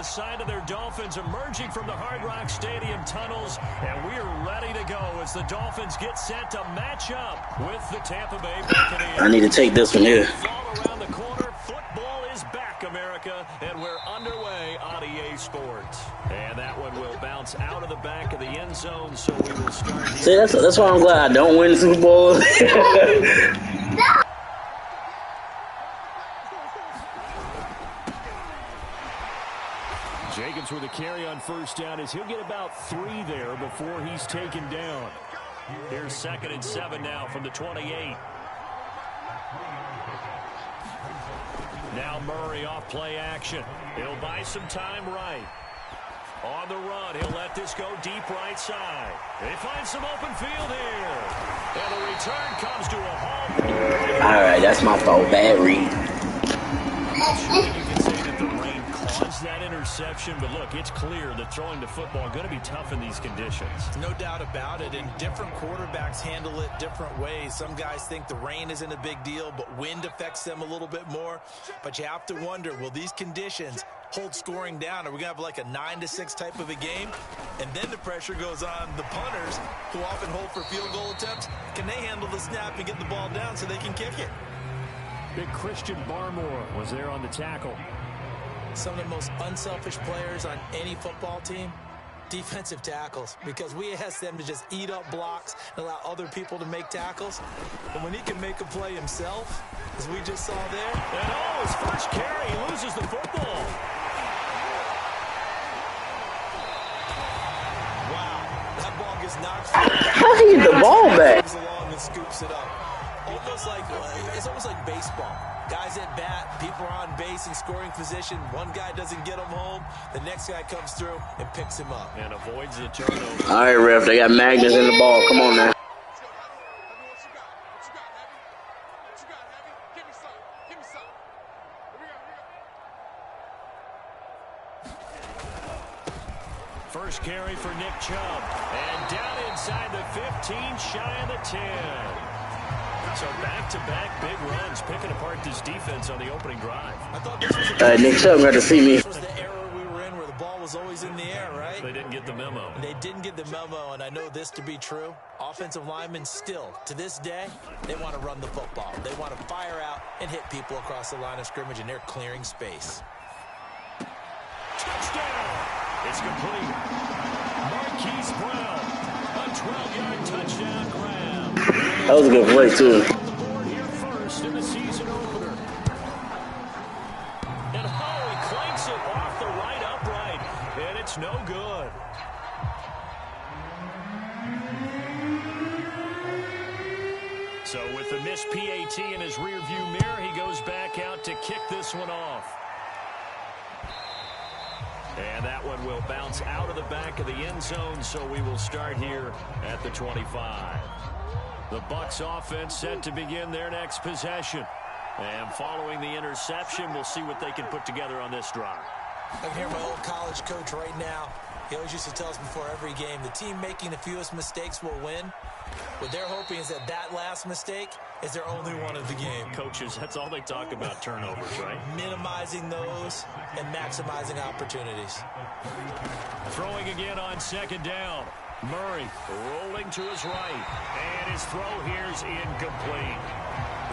the side of their Dolphins emerging from the Hard Rock Stadium tunnels, and we are ready to go as the Dolphins get set to match up with the Tampa Bay Buccaneers. I need to take this one here. Fall around the corner. Football is back, America, and we're underway on EA Sports. And that one will bounce out of the back of the end zone, so we will start here. See, that's why I'm glad I don't win the Super Bowl. Jacobs with a carry on first down as he'll get about 3 there before he's taken down. Here's 2nd and 7 now from the 28. Now Murray off play action. He'll buy some time right. On the run, he'll let this go deep right side. They find some open field here. And the return comes to a halt. All right, that's my fault. Bad read. You can say that the rain caused that interception, but look, it's clear that throwing the football is going to be tough in these conditions. No doubt about it, and different quarterbacks handle it different ways. Some guys think the rain isn't a big deal, but wind affects them a little bit more. But you have to wonder, will these conditions hold scoring down? Are we going to have like a 9-6 type of a game? And then the pressure goes on the punters, who often hold for field goal attempts. Can they handle the snap and get the ball down so they can kick it? Big Christian Barmore was there on the tackle. Some of the most unselfish players on any football team, defensive tackles, because we ask them to just eat up blocks and allow other people to make tackles. And when he can make a play himself, as we just saw there. And his first carry, he loses the football. Wow, that ball gets knocked forward. How he get the ball back? Along and scoops it up. It's almost like baseball. Guys at bat, people are on base in scoring position. One guy doesn't get him home. The next guy comes through and picks him up. And avoids the turnover. All right, ref, they got magnets in the ball. Come on now. First carry for Nick Chubb. And down inside the 15, shy of the 10. So back-to-back big runs, picking apart this defense on the opening drive. I thought this was Nick Chubb got to see me. This was the era we were in where the ball was always in the air, right? They didn't get the memo. They didn't get the memo, and I know this to be true. Offensive linemen still, to this day, they want to run the football. They want to fire out and hit people across the line of scrimmage, and they're clearing space. Touchdown! It's complete. Marquise Brown, a 12-yard touchdown grab. That was a good play, too. On the board here first in the season opener. And he clanks it off the right upright, and it's no good. So with the missed PAT in his rearview mirror, he goes back out to kick this one off. And that one will bounce out of the back of the end zone, so we will start here at the 25. The Bucs offense set to begin their next possession. And following the interception, we'll see what they can put together on this drive. I can hear my old college coach right now. He always used to tell us before every game, the team making the fewest mistakes will win. What they're hoping is that that last mistake is their only one of the game. Coaches, that's all they talk about, turnovers, right? Minimizing those and maximizing opportunities. Throwing again on 2nd down. Murray rolling to his right. And his throw here is incomplete.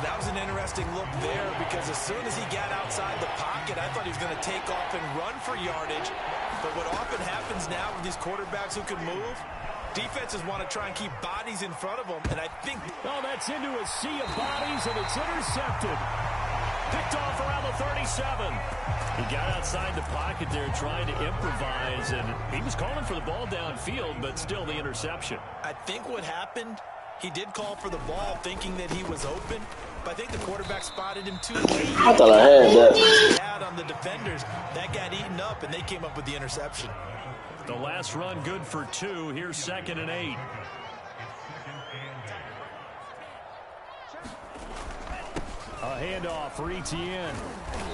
That was an interesting look there because as soon as he got outside the pocket, I thought he was going to take off and run for yardage. But what often happens now with these quarterbacks who can move, defenses want to try and keep bodies in front of them, and I think... Oh, that's into a sea of bodies, and it's intercepted. Picked off around the 37. He got outside the pocket there trying to improvise, and he was calling for the ball downfield, but still the interception. I think what happened, he did call for the ball thinking that he was open, but I think the quarterback spotted him too late. I thought I had that. He had on the defenders. That got eaten up, and they came up with the interception. The last run good for 2. Here's 2nd and 8. A handoff for Etienne.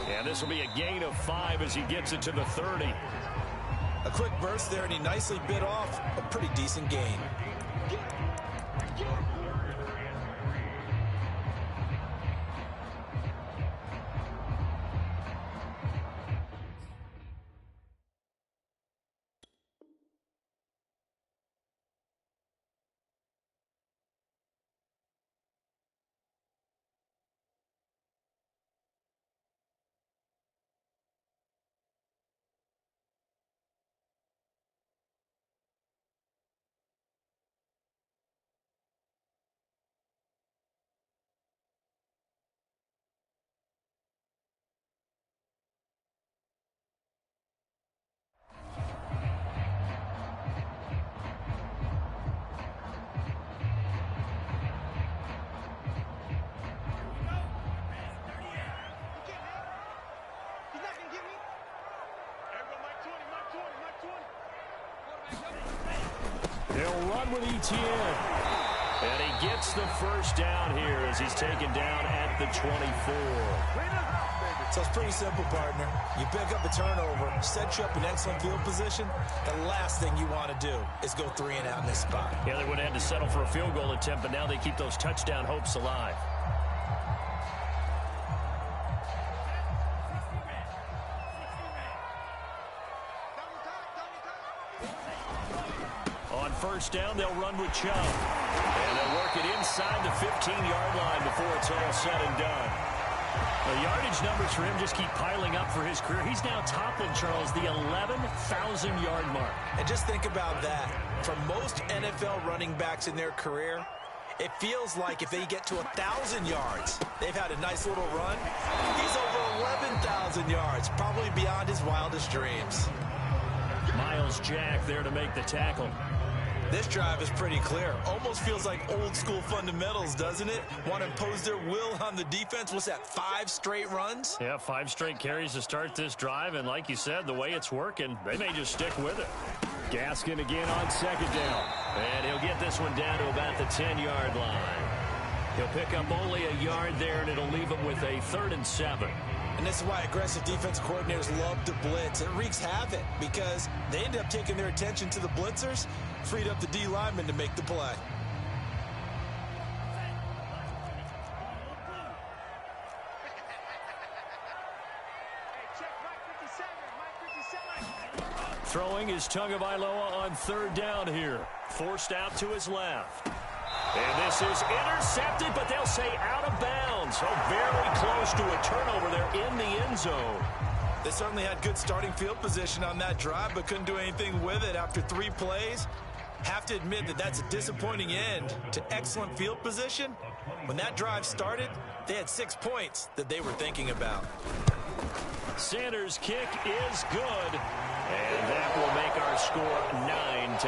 And this will be a gain of 5 as he gets it to the 30. A quick burst there, and he nicely bit off a pretty decent gain. They'll run with ETN. And he gets the first down here as he's taken down at the 24. So it's pretty simple, partner. You pick up a turnover, set you up in excellent field position. The last thing you want to do is go 3 and out in this spot. Yeah, they would have had to settle for a field goal attempt, but now they keep those touchdown hopes alive. On first down, they'll run with Chubb. And they'll work it inside the 15-yard line before it's all said and done. The yardage numbers for him just keep piling up for his career. He's now toppled, Charles, the 11,000-yard mark. And just think about that. For most NFL running backs in their career, it feels like if they get to 1,000 yards, they've had a nice little run. He's over 11,000 yards, probably beyond his wildest dreams. Miles Jack there to make the tackle. This drive is pretty clear. Almost feels like old school fundamentals, doesn't it? Want to impose their will on the defense. What's that, 5 straight runs? Yeah, 5 straight carries to start this drive. And like you said, the way it's working, they may just stick with it. Gaskin again on second down. And he'll get this one down to about the 10-yard line. He'll pick up only a yard there, and it'll leave him with a 3rd and 7. And this is why aggressive defense coordinators love to blitz. It wreaks havoc because they end up taking their attention to the blitzers, freed up the D lineman to make the play. Throwing is Tagovailoa on 3rd down here. Forced out to his left. And this is intercepted, but they'll say out of bounds. So very close to a turnover there in the end zone. They certainly had good starting field position on that drive, but couldn't do anything with it after 3 plays. Have to admit that that's a disappointing end to excellent field position. When that drive started, they had 6 points that they were thinking about. Sanders' kick is good. And that will make our score 9-0.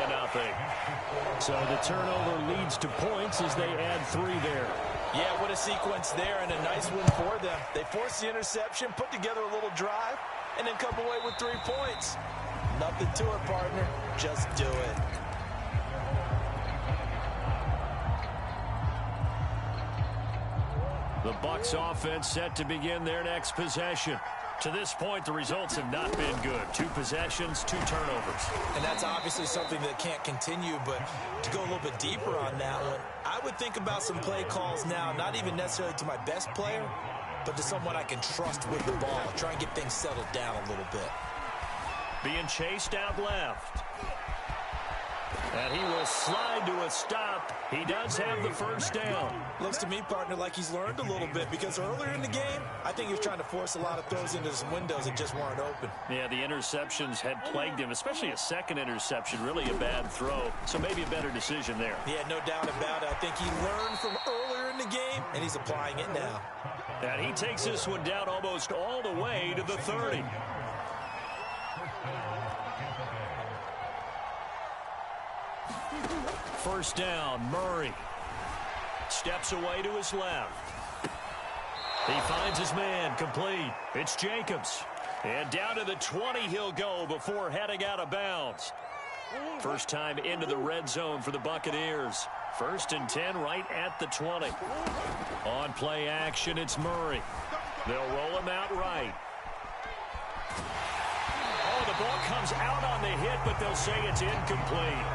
So the turnover leads to points as they add 3 there. Yeah, what a sequence there, and a nice win for them. They forced the interception, put together a little drive, and then come away with 3 points. Nothing to it, partner. Just do it. The Bucs offense set to begin their next possession. To this point, the results have not been good. 2 possessions, 2 turnovers. And that's obviously something that can't continue, but to go a little bit deeper on that one, I would think about some play calls now, not even necessarily to my best player, but to someone I can trust with the ball. Try and get things settled down a little bit. Being chased out left. And he will slide to a stop. He does have the first down. Looks to me, partner, like he's learned a little bit because earlier in the game, I think he was trying to force a lot of throws into some windows that just weren't open. Yeah, the interceptions had plagued him, especially a second interception, really a bad throw. So maybe a better decision there. Yeah, no doubt about it. I think he learned from earlier in the game, and he's applying it now. And he takes this one down almost all the way to the 30. First down, Murray. Steps away to his left. He finds his man, complete. It's Jacobs. And down to the 20 he'll go before heading out of bounds. First time into the red zone for the Buccaneers. 1st and 10 right at the 20. On play action, it's Murray. They'll roll him out right. Oh, the ball comes out on the hit, but they'll say it's incomplete.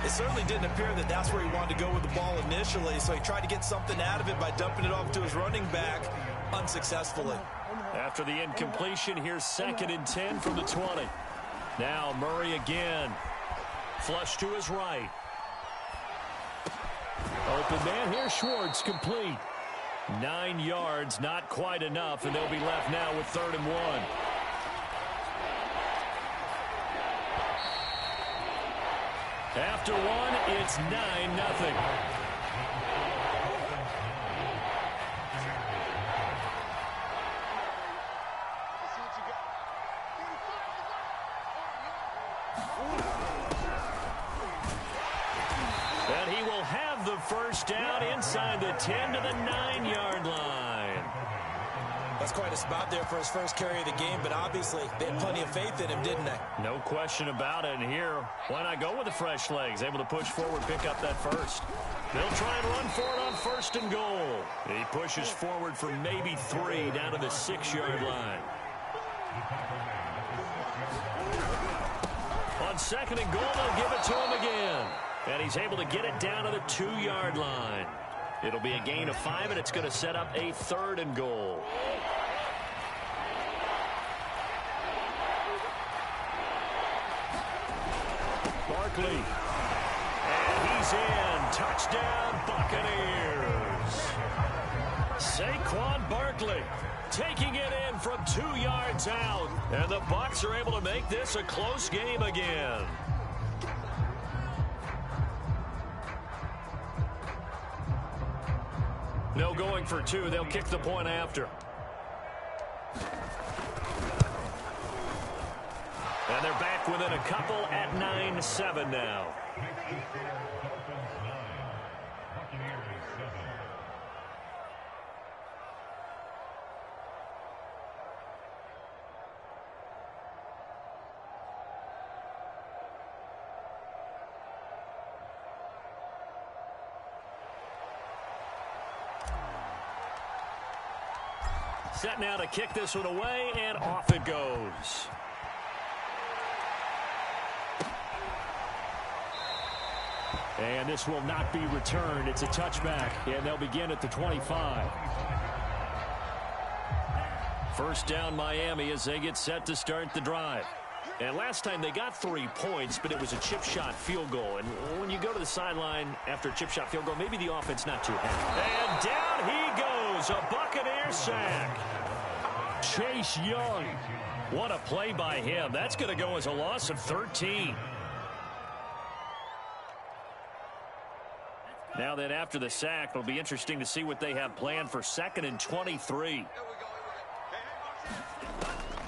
It certainly didn't appear that that's where he wanted to go with the ball initially, so he tried to get something out of it by dumping it off to his running back unsuccessfully. After the incompletion, here's 2nd and 10 from the 20. Now Murray again. Flush to his right. Open man here, Schwartz, complete. 9 yards, not quite enough, and they'll be left now with 3rd and 1. After 1, it's 9-0. And he will have the first down inside the 10 to the 9-yard line. That's quite a spot there for his first carry of the game, but obviously they had plenty of faith in him, didn't they? No question about it. And here, why not go with the fresh legs? Able to push forward, pick up that first. They'll try and run for it on 1st and goal. He pushes forward for maybe 3 down to the 6-yard line. On 2nd and goal, they'll give it to him again. And he's able to get it down to the 2-yard line. It'll be a gain of 5, and it's going to set up a 3rd and goal. Barkley. And he's in. Touchdown, Buccaneers. Saquon Barkley taking it in from 2 yards out. And the Bucs are able to make this a close game again. No going for 2. They'll kick the point after. And they're back within a couple at 9-7 now. Set now to kick this one away, and off it goes. And this will not be returned. It's a touchback, and they'll begin at the 25. First down, Miami, as they get set to start the drive. And last time they got 3 points, but it was a chip shot field goal. And when you go to the sideline after a chip shot field goal, maybe the offense not too happy. And down he goes, a Buccaneer sack. Chase Young. What a play by him. That's going to go as a loss of 13. Now then, after the sack, it'll be interesting to see what they have planned for 2nd and 23.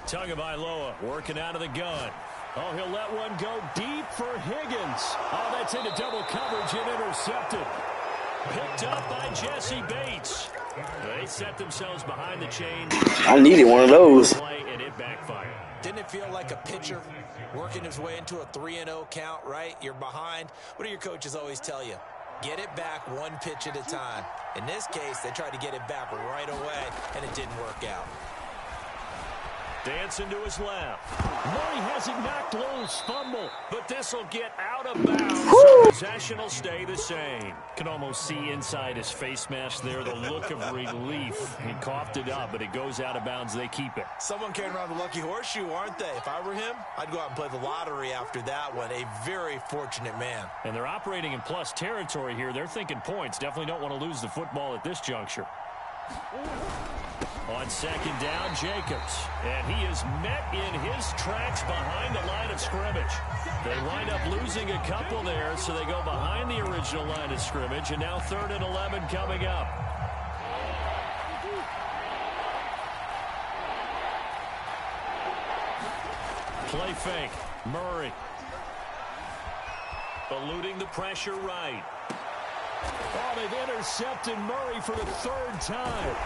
Tagovailoa working out of the gun. Oh, he'll let one go deep for Higgins. Oh, that's into double coverage and intercepted. Picked up by Jesse Bates. They set themselves behind the chain. I needed one of those. And it backfired. Didn't it feel like a pitcher working his way into a 3-0 count, right? You're behind. What do your coaches always tell you? Get it back 1 pitch at a time. In this case, they tried to get it back right away, and it didn't work out. Dancing to his left. Murray has it knocked loose. Fumble. But this will get out of bounds. So possession will stay the same. Can almost see inside his face mask there the look of relief. He coughed it up, but it goes out of bounds. They keep it. Someone carrying around the lucky horseshoe, aren't they? If I were him, I'd go out and play the lottery after that one. A very fortunate man. And they're operating in plus territory here. They're thinking points. Definitely don't want to lose the football at this juncture. On 2nd down, Jacobs. And he is met in his tracks behind the line of scrimmage. They wind up losing a couple there, so they go behind the original line of scrimmage. And now 3rd and 11 coming up. Play fake. Murray. Eluding the pressure right. Oh, they've intercepted Murray for the 3rd time.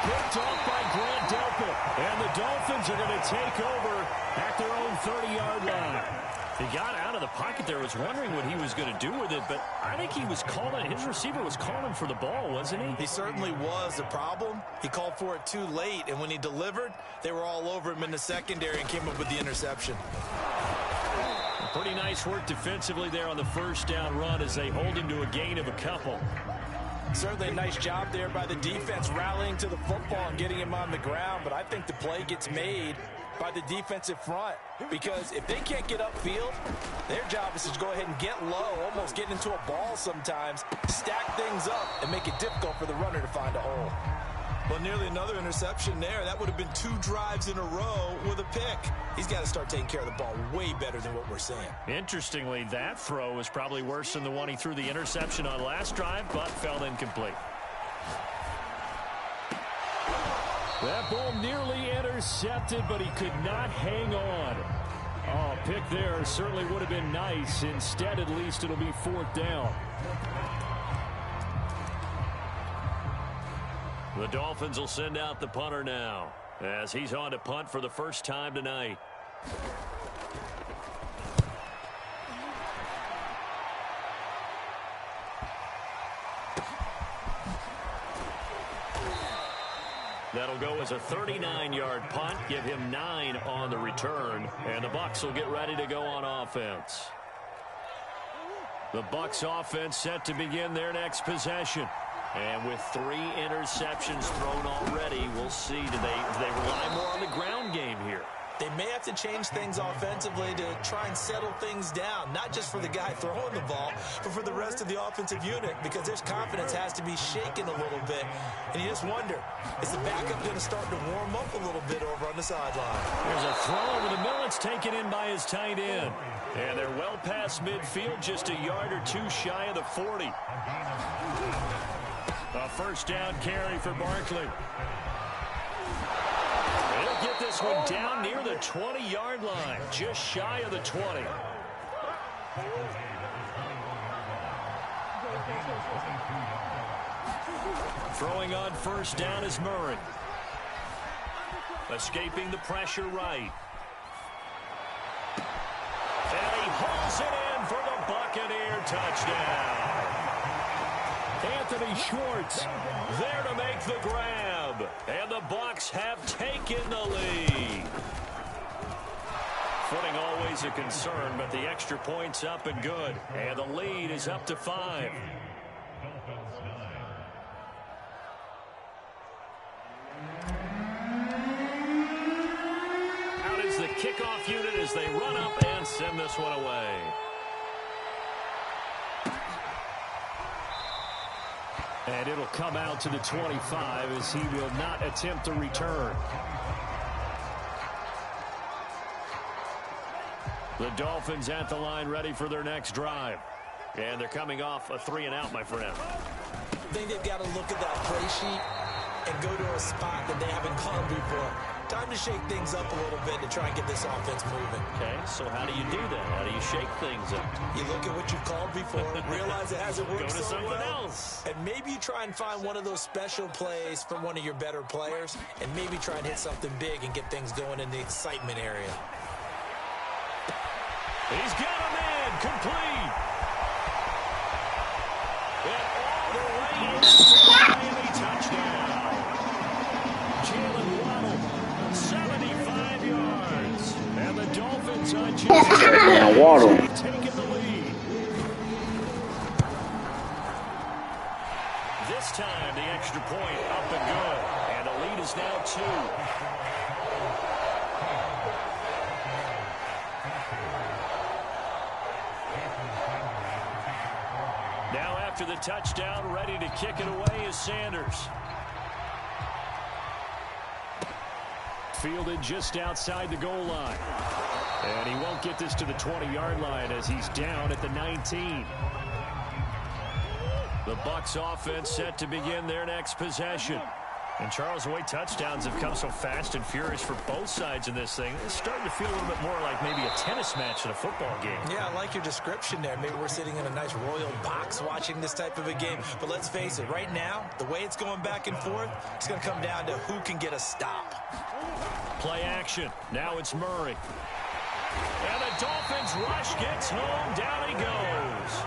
Picked off by Grant Delpit. And the Dolphins are going to take over at their own 30-yard line. He got out of the pocket there. Was wondering what he was going to do with it, but I think he was calling, his receiver was calling for the ball, wasn't he? He certainly was. The problem, he called for it too late, and when he delivered, they were all over him in the secondary and came up with the interception. Pretty nice work defensively there on the 1st down run as they hold him to a gain of a couple. Certainly a nice job there by the defense rallying to the football and getting him on the ground, but I think the play gets made by the defensive front because if they can't get upfield, their job is to go ahead and get low, almost get into a ball sometimes, stack things up, and make it difficult for the runner to find a hole. Well, nearly another interception there. That would have been 2 drives in a row with a pick. He's got to start taking care of the ball way better than what we're seeing. Interestingly, that throw was probably worse than the one he threw the interception on last drive, but fell incomplete. That ball nearly intercepted, but he could not hang on. Oh, pick there certainly would have been nice. Instead, at least it'll be 4th down. The Dolphins will send out the punter now, as he's on to punt for the first time tonight. That'll go as a 39-yard punt, give him 9 on the return, and the Bucs will get ready to go on offense. The Bucs offense set to begin their next possession. And with 3 interceptions thrown already, we'll see, do they rely more on the ground game here? They may have to change things offensively to try and settle things down, not just for the guy throwing the ball, but for the rest of the offensive unit, because their confidence has to be shaken a little bit. And you just wonder, is the backup going to start to warm up a little bit over on the sideline? There's a throw over the middle. It's taken in by his tight end. And they're well past midfield, just a yard or 2 shy of the 40. A first down carry for Barkley. They'll get this one down near the 20-yard line, just shy of the 20. Throwing on first down is Murray. Escaping the pressure right. And he hauls it in for the Buccaneer touchdown. Anthony Schwartz there to make the grab. And the Bucs have taken the lead. Footing always a concern, but the extra point's up and good. And the lead is up to 5. Out is the kickoff unit as they run up and send this one away. And it'll come out to the 25 as he will not attempt to return. The Dolphins at the line ready for their next drive. And they're coming off a 3-and-out, my friend. I think they've got to look at that play sheet and go to a spot that they haven't gone before. Time to shake things up a little bit to try and get this offense moving. Okay, so how do you do that? How do you shake things up? You look at what you've called before, realize it hasn't worked Go to so something well, else. and maybe you try and find one of those special plays from one of your better players, and maybe try and hit something big and get things going in the excitement area. He's got a man complete. And all the way into Miami touchdown. Jalen Waddle, 75 yards. And the Dolphins on Man, Waddle. taking the lead. This time the extra point up and good. And the lead is now 2. Now after the touchdown, ready to kick it away is Sanders. Fielded just outside the goal line. And he won't get this to the 20-yard line as he's down at the 19. The Bucs offense set to begin their next possession. And Charles, the way touchdowns have come so fast and furious for both sides in this thing, it's starting to feel a little bit more like maybe a tennis match in a football game. Yeah, I like your description there. Maybe we're sitting in a nice royal box watching this type of a game. But let's face it, right now, the way it's going back and forth, it's going to come down to who can get a stop. Play action. Now it's Murray. And the Dolphins rush gets home. Down he goes.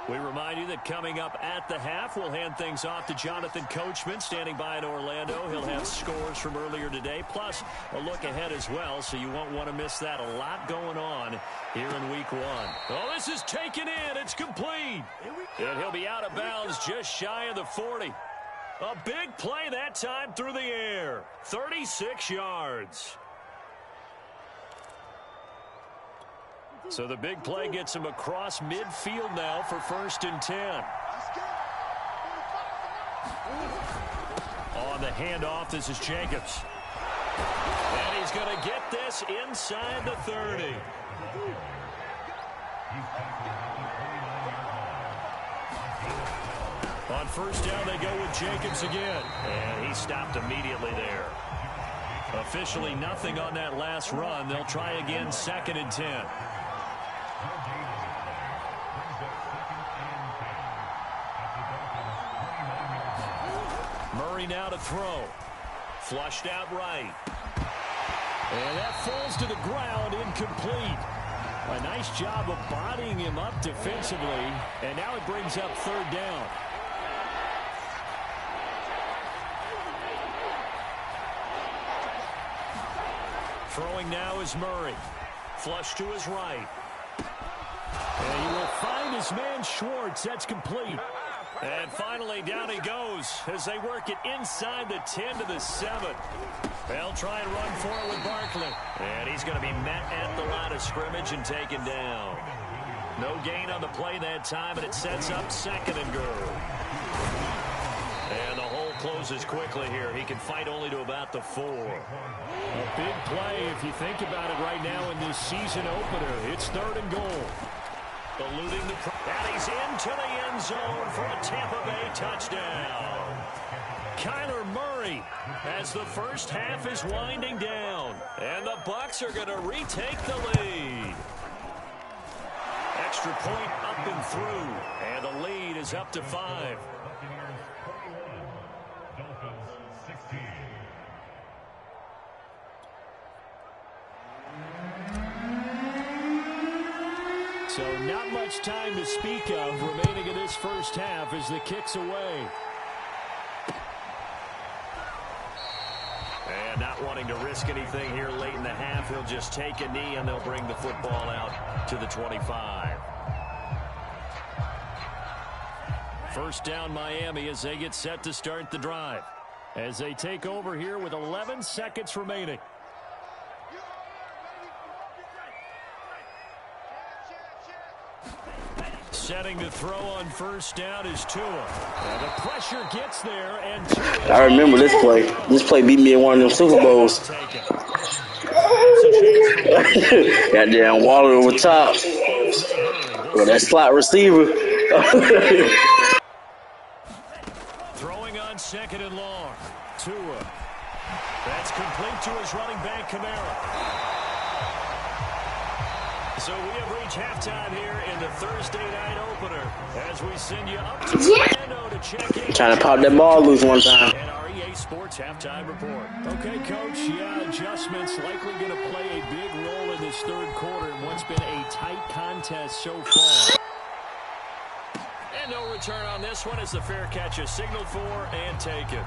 We remind you that coming up at the half, we'll hand things off to Jonathan Coachman, standing by in Orlando. He'll have scores from earlier today, plus a look ahead as well, so you won't want to miss that. A lot going on here in Week 1. Oh, this is taken in. It's complete. And he'll be out of bounds just shy of the 40. A big play that time through the air. 36 yards. So the big play gets him across midfield now for 1st and 10. On the handoff, this is Jacobs. And he's going to get this inside the 30. On 1st down, they go with Jacobs again. And he stopped immediately there. Officially nothing on that last run. They'll try again, 2nd and 10. Murray now to throw. Flushed out right. And that falls to the ground, incomplete. A nice job of bodying him up defensively. And now it brings up 3rd down. Throwing now is Murray. Flush to his right. And he will find his man Schwartz. That's complete. And finally, down he goes as they work it inside the 10 to the 7. They'll try and run for it with Barkley. And he's going to be met at the line of scrimmage and taken down. No gain on the play that time, and it sets up 2nd and goal. And the hole closes quickly here. He can fight only to about the 4. A big play if you think about it right now in this season opener. It's 3rd and goal. Eluding the... And he's into the end zone for a Tampa Bay touchdown. Kyler Murray as the first half is winding down. And the Bucs are going to retake the lead. Extra point up and through. And the lead is up to 5. So not much time to speak of remaining in this first half as the kick's away. And not wanting to risk anything here late in the half, he'll just take a knee and they'll bring the football out to the 25. First down Miami as they get set to start the drive. As they take over here with 11 seconds remaining. Setting to throw on first down is Tua. And the pressure gets there, and Tua... I remember this play. This play beat me in one of them Super Bowls. Goddamn Waller over top. Well, that slot receiver. Throwing on 2nd and long. Tua. That's complete to his running back, Kamara. So we have reached halftime here in the Thursday night opener as we send you up to Orlando to check in. Trying to pop that ball loose one time. And our EA Sports halftime report. Okay, Coach, yeah, adjustments likely going to play a big role in this 3rd quarter in what's been a tight contest so far. And no return on this one as the fair catch is signaled for and taken.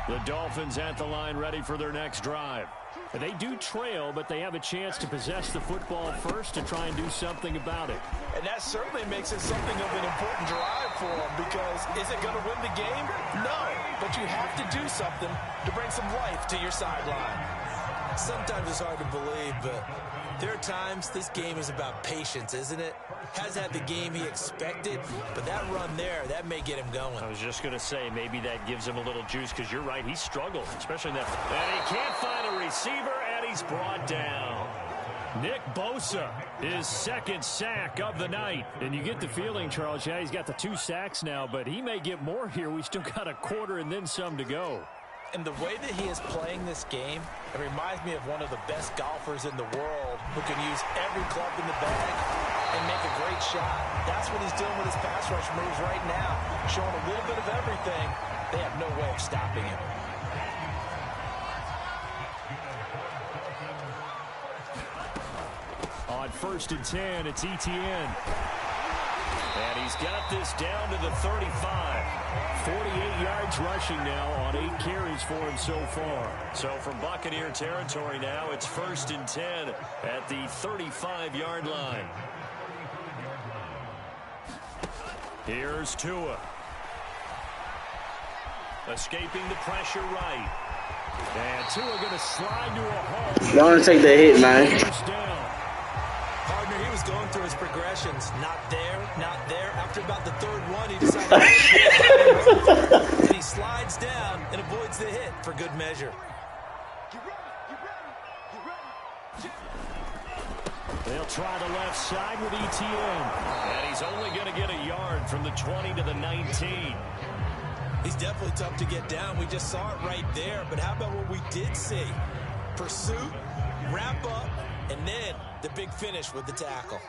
The Dolphins at the line ready for their next drive. They do trail, but they have a chance to possess the football first to try and do something about it. And that certainly makes it something of an important drive for them because is it going to win the game? No, but you have to do something to bring some life to your sideline. Sometimes it's hard to believe, but there are times this game is about patience, isn't it? Has had the game he expected, but that run there, that may get him going. I was just going to say, maybe that gives him a little juice because you're right, he struggled, especially in that. And he can't find a receiver, and he's brought down. Nick Bosa, his 2nd sack of the night. And you get the feeling, Charles, yeah, he's got the 2 sacks now, but he may get more here. We still got a quarter and then some to go. And the way that he is playing this game, it reminds me of one of the best golfers in the world who can use every club in the bag and make a great shot. That's what he's doing with his pass rush moves right now, showing a little bit of everything. They have no way of stopping him. On 1st and 10, it's Etienne. And he's got this down to the 35. 48 yards rushing now on 8 carries for him so far. So from Buccaneer territory now, it's 1st and 10 at the 35-yard line. Here's Tua. Escaping the pressure right. And Tua going to slide to a halt. Don't take that hit, man. Partner, he was going through his progressions. Not there, not there. After about the 3rd one, he decided to and he slides down and avoids the hit for good measure. They'll try the left side with Etienne. And he's only going to get a yard from the 20 to the 19. He's definitely tough to get down. We just saw it right there. But how about what we did see? Pursuit, wrap up, and then the big finish with the tackle.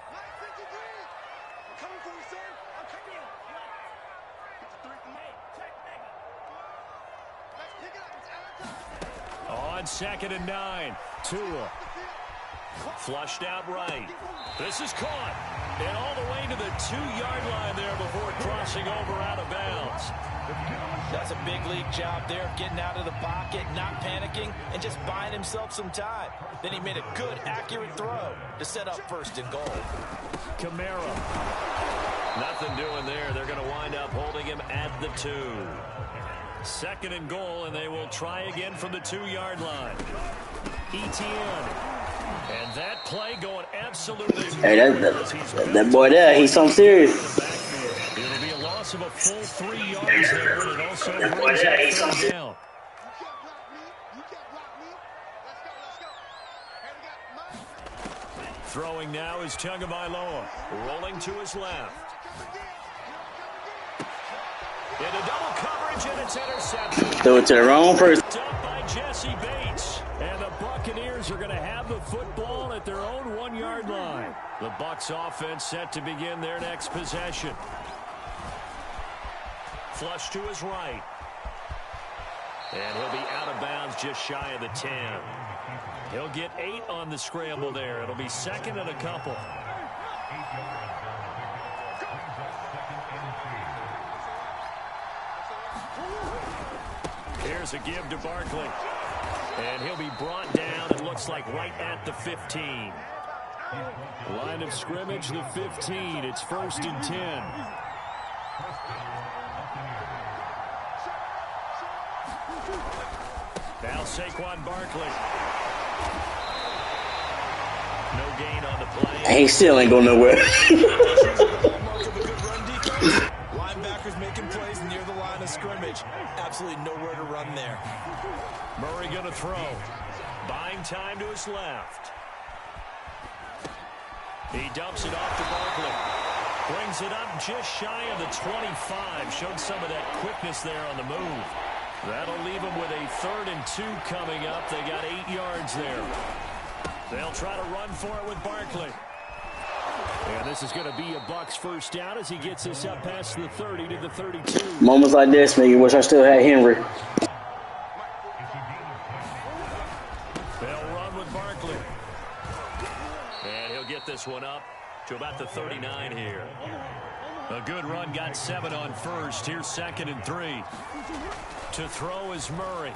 On 2nd and 9, Tua. Flushed out right. This is caught. And all the way to the 2-yard line there before crossing over out of bounds. That's a big league job there, getting out of the pocket, not panicking, and just buying himself some time. Then he made a good, accurate throw to set up 1st and goal. Kamara. Nothing doing there. They're going to wind up holding him at the 2. 2nd and goal, and they will try again from the 2-yard line. ETN. And that play going absolutely. Hey, that boy there, he's something serious. It'll be a loss of a full 3 yards there, and it also brings up 3rd down. Throwing now is Tagovailoa, rolling to his left. Into double coverage, and it's intercepted. Threw it to the wrong person. Up by Jesse Bates. And the Buccaneers are going to have the football at their own 1-yard line. The Bucs offense set to begin their next possession. Flush to his right. And he'll be out of bounds just shy of the 10. He'll get 8 on the scramble there. It'll be 2nd and a couple. Here's a give to Barkley. And he'll be brought down, it looks like, right at the 15. Line of scrimmage, the 15. It's 1st and 10. Now Saquon Barkley. No gain on the play. He still ain't going nowhere. Linebackers making plays near the line of scrimmage. Absolutely nowhere to run there. Murray going to throw. Buying time to his left. He dumps it off to Barkley. Brings it up just shy of the 25. Showed some of that quickness there on the move. That'll leave him with a 3rd and 2 coming up. They got 8 yards there. They'll try to run for it with Barkley. And this is going to be a Bucs 1st down as he gets this up past the 30 to the 32. Moments like this make you wish I still had Henry. They'll run with Barkley. And he'll get this one up to about the 39 here. A good run, got 7 on 1st. Here's 2nd and 3. To throw is Murray.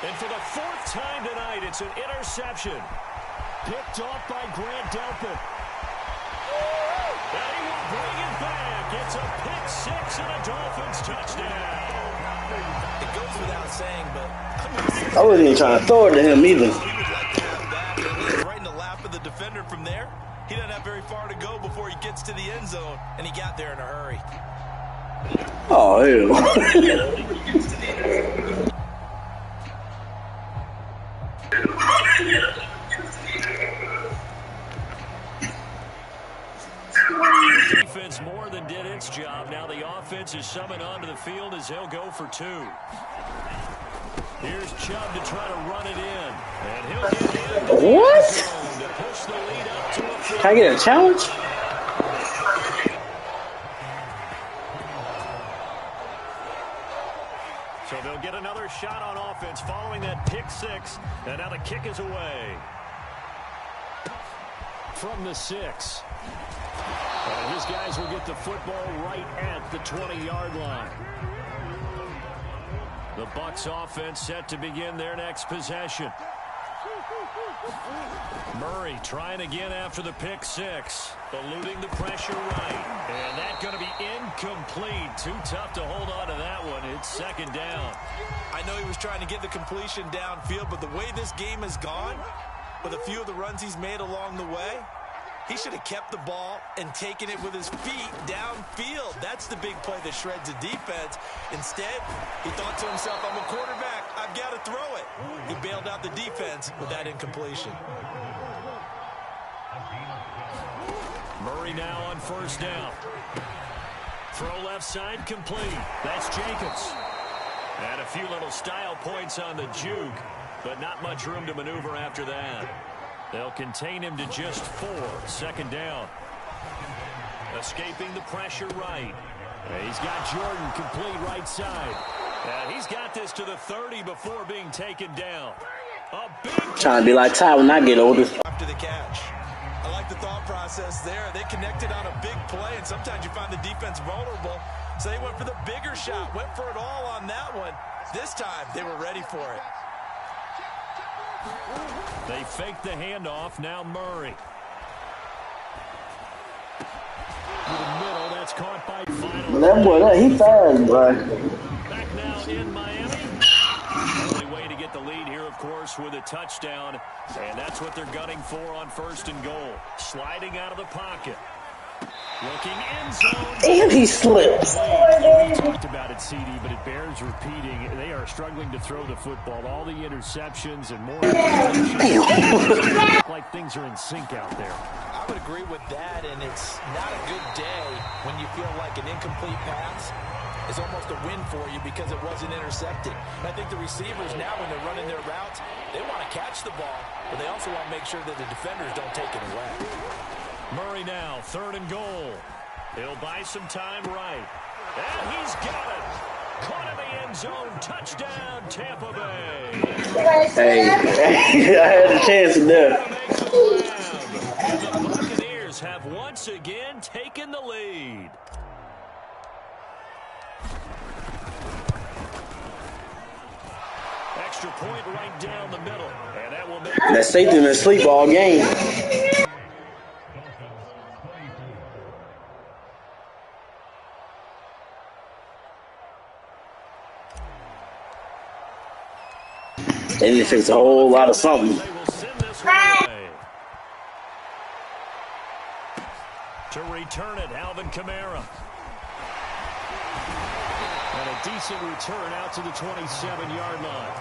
And for the 4th time tonight, it's an interception. Picked off by Grant Delpit. And he will bring it back. It's a pick 6 and a Dolphins touchdown. It goes without saying, but I wasn't even trying to throw it to him either. Right in the lap of the defender from there. He doesn't have very far to go before he gets to the end zone, and he got there in a hurry. Oh, hell. Defense more than did its job. Now the offense is summoned onto the field as he'll go for 2. Here's Chubb to try to run it in. And he'll get in. What? To push the lead up to a Can I get a challenge? So they'll get another shot on offense following that pick 6. And now the kick is away. From the 6. And his guys will get the football right at the 20-yard line. The Bucs offense set to begin their next possession. Murray trying again after the pick 6. Eluding the pressure right. And that's going to be incomplete. Too tough to hold on to that one. It's 2nd down. I know he was trying to get the completion downfield, but the way this game has gone, with a few of the runs he's made along the way, he should have kept the ball and taken it with his feet downfield. That's the big play that shreds the defense. Instead, he thought to himself, I'm a quarterback. I've got to throw it. He bailed out the defense with that incompletion. Murray now on 1st down. Throw left side complete. That's Jacobs. And a few little style points on the juke, but not much room to maneuver after that. They'll contain him to just 4. Second down. Escaping the pressure right. He's got Jordan complete right side. And he's got this to the 30 before being taken down. A big Trying to be like Ty when I get older. After the catch. I like the thought process there. They connected on a big play, and sometimes you find the defense vulnerable. So they went for the bigger shot, went for it all on that one. This time, they were ready for it. They faked the handoff. Now Murray. To the middle, that's caught by Final. That boy, he fast, boy. Back now in Miami. Only way to get the lead here, of course, with a touchdown. And that's what they're gunning for on 1st and goal. Sliding out of the pocket. Looking end zone. And he slips. We talked about it, CD, but it bears repeating. They are struggling to throw the football. All the interceptions and more. Like things are in sync out there. I would agree with that, and it's not a good day when you feel like an incomplete pass is almost a win for you because it wasn't intercepted. And I think the receivers now, when they're running their routes, they want to catch the ball, but they also want to make sure that the defenders don't take it away. Murray now, 3rd and goal. He'll buy some time right. And he's got it. Caught in the end zone. Touchdown, Tampa Bay. Hey, I had a chance to do it. And the Buccaneers have once again taken the lead. Extra point right down the middle. And that will make That safety been asleep all game. They need to fix a whole lot of something. They will send this one away. To return it, Alvin Kamara. And a decent return out to the 27-yard line.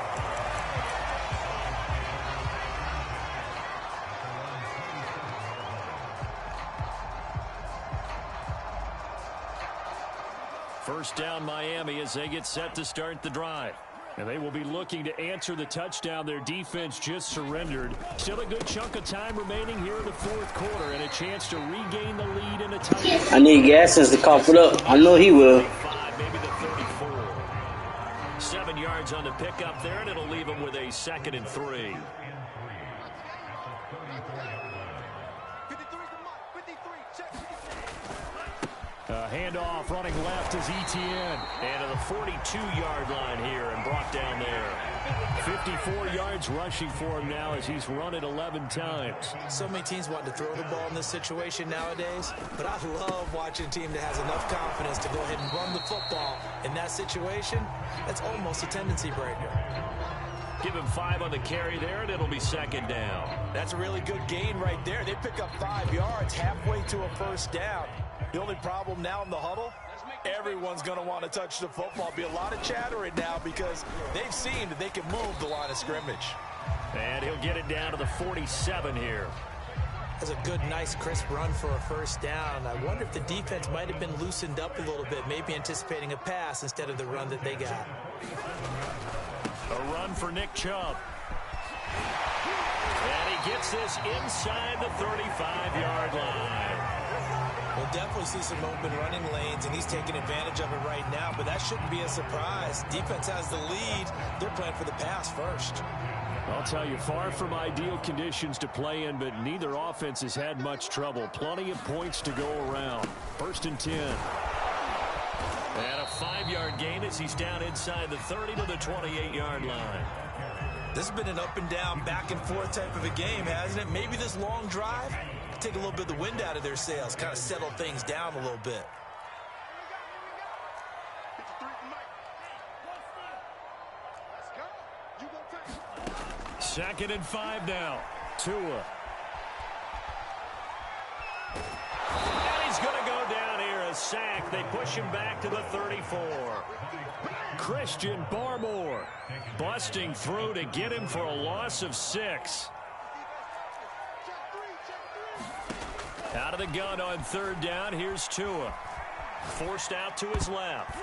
First down Miami as they get set to start the drive. And they will be looking to answer the touchdown their defense just surrendered. Still a good chunk of time remaining here in the 4th quarter and a chance to regain the lead in a touchdown. I need Gaskins to cough it up. I know he will. Maybe the 34. 7 yards on the pickup there, and it'll leave him with a 2nd and 3. Handoff running left is Etienne. And to the 42-yard line here and brought down there. 54 yards rushing for him now as he's run it 11 times. So many teams want to throw the ball in this situation nowadays, but I love watching a team that has enough confidence to go ahead and run the football. In that situation, that's almost a tendency breaker. Give him 5 on the carry there, and it'll be 2nd down. That's a really good gain right there. They pick up 5 yards halfway to a first down. The only problem now in the huddle, everyone's going to want to touch the football. Be a lot of chattering now because they've seen that they can move the line of scrimmage. And he'll get it down to the 47 here. That's a good, nice, crisp run for a first down. I wonder if the defense might have been loosened up a little bit, maybe anticipating a pass instead of the run that they got. A run for Nick Chubb. And he gets this inside the 35-yard line. We'll definitely see some open running lanes, and he's taking advantage of it right now, but that shouldn't be a surprise. Defense has the lead. They're playing for the pass first. I'll tell you, far from ideal conditions to play in, but neither offense has had much trouble. Plenty of points to go around. 1st and 10. And a 5-yard gain as he's down inside the 30 to the 28-yard line. This has been an up-and-down, back-and-forth type of a game, hasn't it? Maybe this long drive take a little bit of the wind out of their sails, kind of settle things down a little bit. Second and 5 now. Tua. And he's going to go down here, a sack. They push him back to the 34. Christian Barmore busting through to get him for a loss of 6. Out of the gun on 3rd down. Here's Tua. Forced out to his left.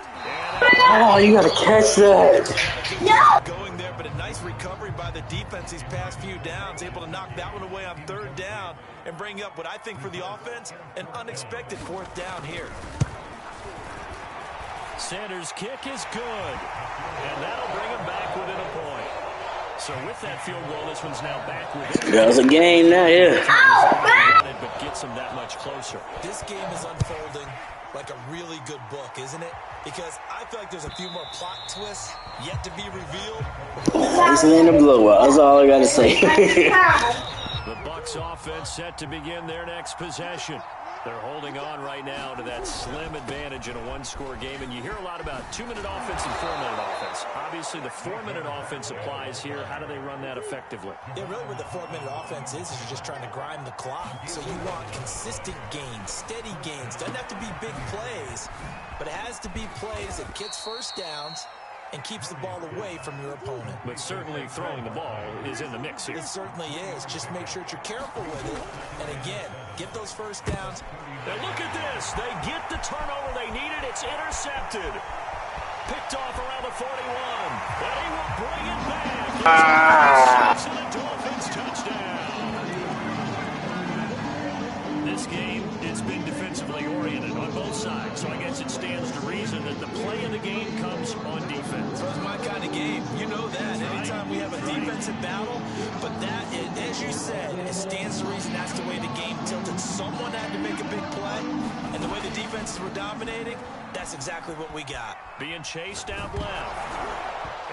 Oh, you gotta catch that. Going there, but a nice recovery by the defense these past few downs, able to knock that one away on third down and bring up what I think for the offense, an unexpected fourth down here. Sanders' kick is good, and that'll bring him back within a point. So with that field goal, this one's now back within. That was a game now, yeah. But gets him that much closer. This game is unfolding like a really good book, isn't it? Because I feel like there's a few more plot twists yet to be revealed. This ain't a blowout. That's all I gotta say. The Bucs offense set to begin their next possession. They're holding on right now to that slim advantage in a one-score game, and you hear a lot about 2-minute offense and 4-minute offense. Obviously, the 4-minute offense applies here. How do they run that effectively? Yeah, really what the 4-minute offense is you're just trying to grind the clock. So you want consistent gains, steady gains. Doesn't have to be big plays, but it has to be plays that gets first downs and keeps the ball away from your opponent. But certainly throwing the ball is in the mix here. It certainly is. Just make sure that you're careful with it. And again, get those first downs. And look at this. They get the turnover they needed. It's intercepted. Picked off around the 41. And he will bring it back. To the Dolphins touchdown. This game has been defensively oriented on both sides, so I guess it stands to reason that the play of the game comes on defense. That's my kind of game. You know that. Anytime we have a defensive battle, but that, as you said, it stands to reason that's the way the game tilted. Someone had to make a big play, and the way the defenses were dominating, that's exactly what we got. Being chased out left.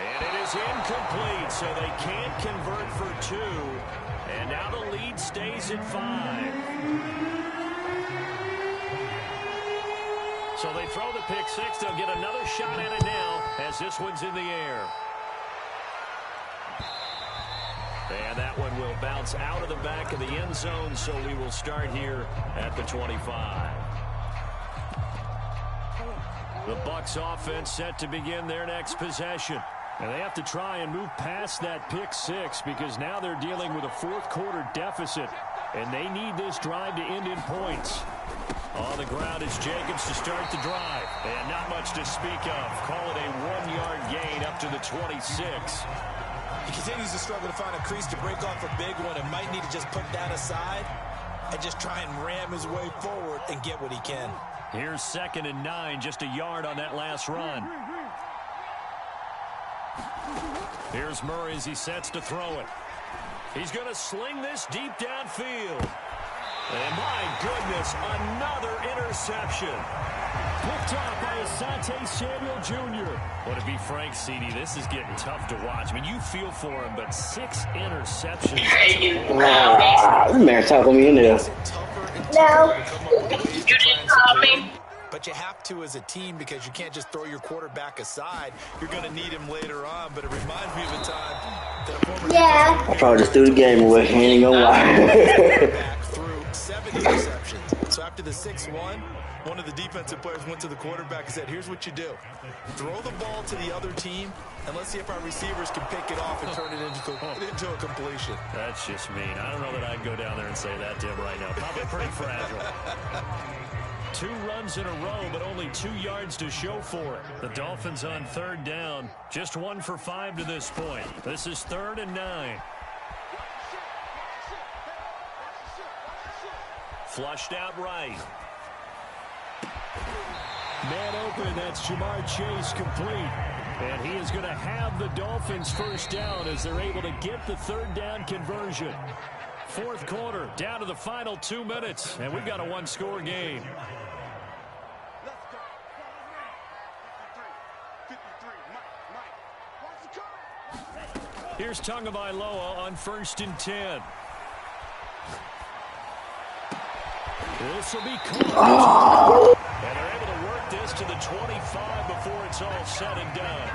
And it is incomplete, so they can't convert for two. And now the lead stays at 5. So they throw the pick six. They'll get another shot at it now as this one's in the air. And that one will bounce out of the back of the end zone, so we will start here at the 25. The Bucs offense set to begin their next possession. And they have to try and move past that pick six because now they're dealing with a fourth-quarter deficit, and they need this drive to end in points. On the ground is Jacobs to start the drive. And not much to speak of. Call it a 1-yard gain up to the 26. He continues to struggle to find a crease to break off a big one and might need to just put that aside and just try and ram his way forward and get what he can. Here's 2nd and 9, just a yard on that last run. Here's Murray as he sets to throw it. He's going to sling this deep downfield. And my goodness, another interception. Picked off by Asante Samuel Jr. Well, to be frank, CD, this is getting tough to watch. I mean, you feel for him, but 6 interceptions. This man talking me in there. No. You didn't call me. But you have to as a team because you can't just throw your quarterback aside. You're going to need him later on, but it reminds me of a time that a former I'll probably just threw the game away. He ain't gonna lie. threw 7 interceptions. So after the 6-1, one of the defensive players went to the quarterback and said, here's what you do. Throw the ball to the other team, and let's see if our receivers can pick it off and turn it into a completion. That's just mean. I don't know that I'd go down there and say that to him right now. Probably pretty fragile. 2 runs in a row, but only 2 yards to show for it. The Dolphins on 3rd down. Just 1 for 5 to this point. This is 3rd and 9. Flushed out right. Man open, that's Jamar Chase complete. And he is going to have the Dolphins first down as they're able to get the 3rd down conversion. 4th quarter, down to the final 2 minutes, and we've got a 1-score game. Here's Tagovailoa on 1st and 10. This will be caught. And they're able to work this to the 25 before it's all said and done.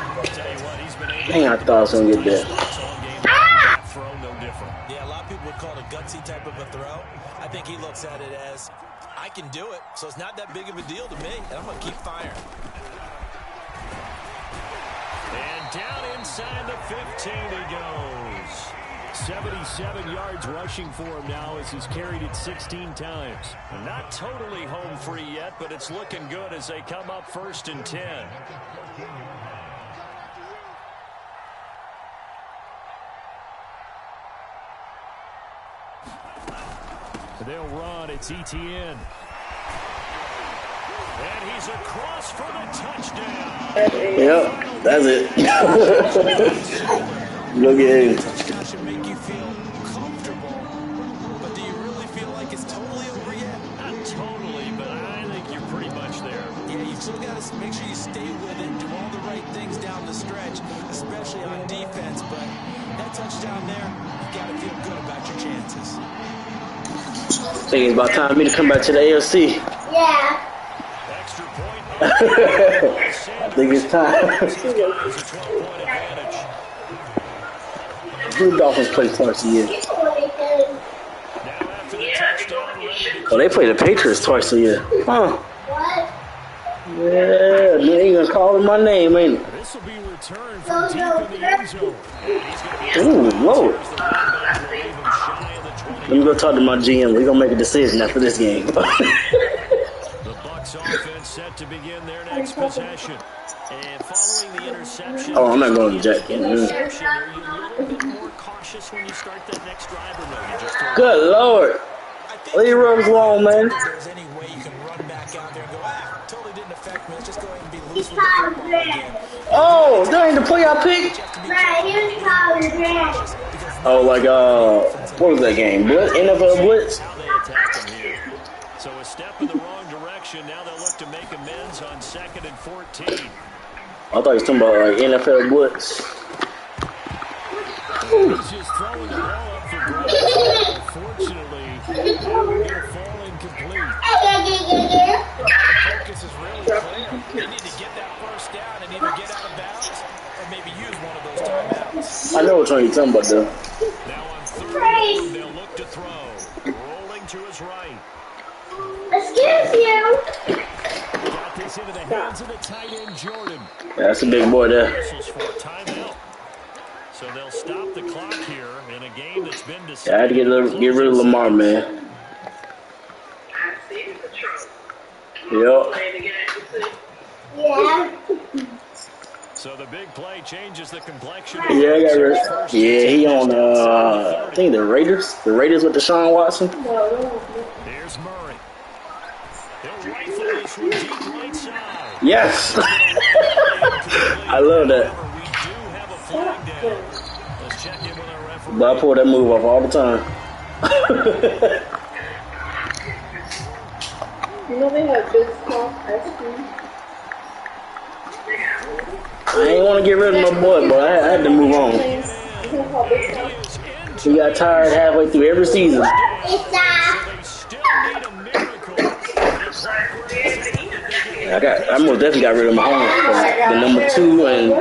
I'll tell you what, he's been able to... Dang, I thought I was going to get that. Throw no different. Yeah, a lot of people would call it a gutsy type of a throw. I think he looks at it as, I can do it, so it's not that big of a deal to me, and I'm going to keep firing. And down inside the 15 he goes. 77 yards rushing for him now as he's carried it 16 times. And not totally home free yet, but it's looking good as they come up 1st and 10. They'll run. It's Etienne. And he's across for the touchdown. Yep, that's it. Look at him. Touchdown should make you feel comfortable. But do you really feel like it's totally over yet? Not totally, but I think you're pretty much there. Yeah, you still got to make sure you stay with it, do all the right things down the stretch, especially on defense. But that touchdown there, you got to feel good about your chances. I think it's about time for me to come back to the AFC. Yeah. Extra point. I think it's time. The Dolphins play twice a year. Oh, they play the Patriots twice a year. Huh. What? Yeah, they ain't gonna call my name, ain't it? This will be returned from deep in the end zone. Ooh, Lord. Let me go talk to my GM. We're gonna make a decision after this game. The Bucs offense set to begin their next possession. And following the interception. Oh, I'm not going to Jack. Interception, are you a little bit more cautious when you start that next drive, or no? You just Good Lord. Leave runs long, man. If there's any way you can run back out there and go, totally didn't affect me. Let's just go ahead and be loose with the football again. Oh, that ain't the play I picked. Right, here's Tyler Grant. Oh, like, what was that game? Blitz? NFL Blitz? how they attack him here. So a step in the wrong direction. Now they'll look to make amends on 2nd and 14. I thought you were talking about, like, NFL Blitz. He's just throwing the ball up for grabs. Unfortunately, that will fall incomplete. Now the focus is really clear. They need to get that first down and either get out of bounds or maybe use one of those timeouts. I know what you're talking about, though. Now on 3rd down, they'll look to throw. Rolling to his right. Excuse you. Got this into the hands of the tight end, Jordan. Yeah, that's a big boy there. Whistles for a timeout. So they'll stop the clock here in a game that's been decided. Yeah, I had to get rid of Lamar, man. Yep. Yeah. So the big play changes the complexion. Yeah, I got rid. Yeah, he on, I think the Raiders. The Raiders with Deshaun Watson. Here's Murray. He'll rifle this one deep right side. Yes. I love that. We do have a flag down. Let's check in with our referee. But I pull that move off all the time. You know they have Big Soft ice cream. I ain't want to get rid of my boy, but I had to move on. He got tired halfway through every season. It's They still need a miracle. I most definitely got rid of my own. The number 2 and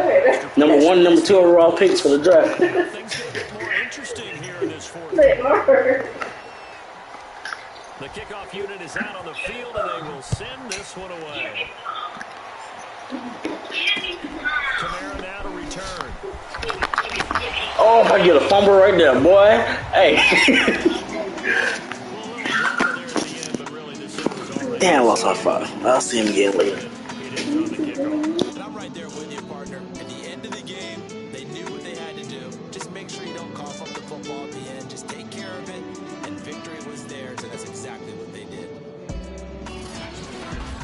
number 1, number 2 overall picks for the draft. Things get a bit more interesting here in this 4th. The kickoff unit is out on the field, and they will send this one away. Kamara now to return. Oh, I get a fumble right there, boy. Hey. Damn, I lost my father. I'll see him again later. And I'm right there with you, partner. At the end of the game, they knew what they had to do. Just make sure you don't cough up the football at the end. Just take care of it, and victory was theirs, and that's exactly what they did.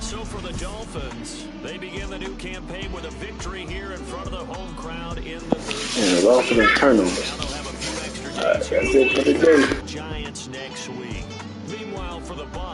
So for the Dolphins, they begin the new campaign with a victory here in front of the home crowd in the third. And it's all for the turnovers. Now they'll have a few extra days That's it for the day. Giants next week. Meanwhile, for the Bucs.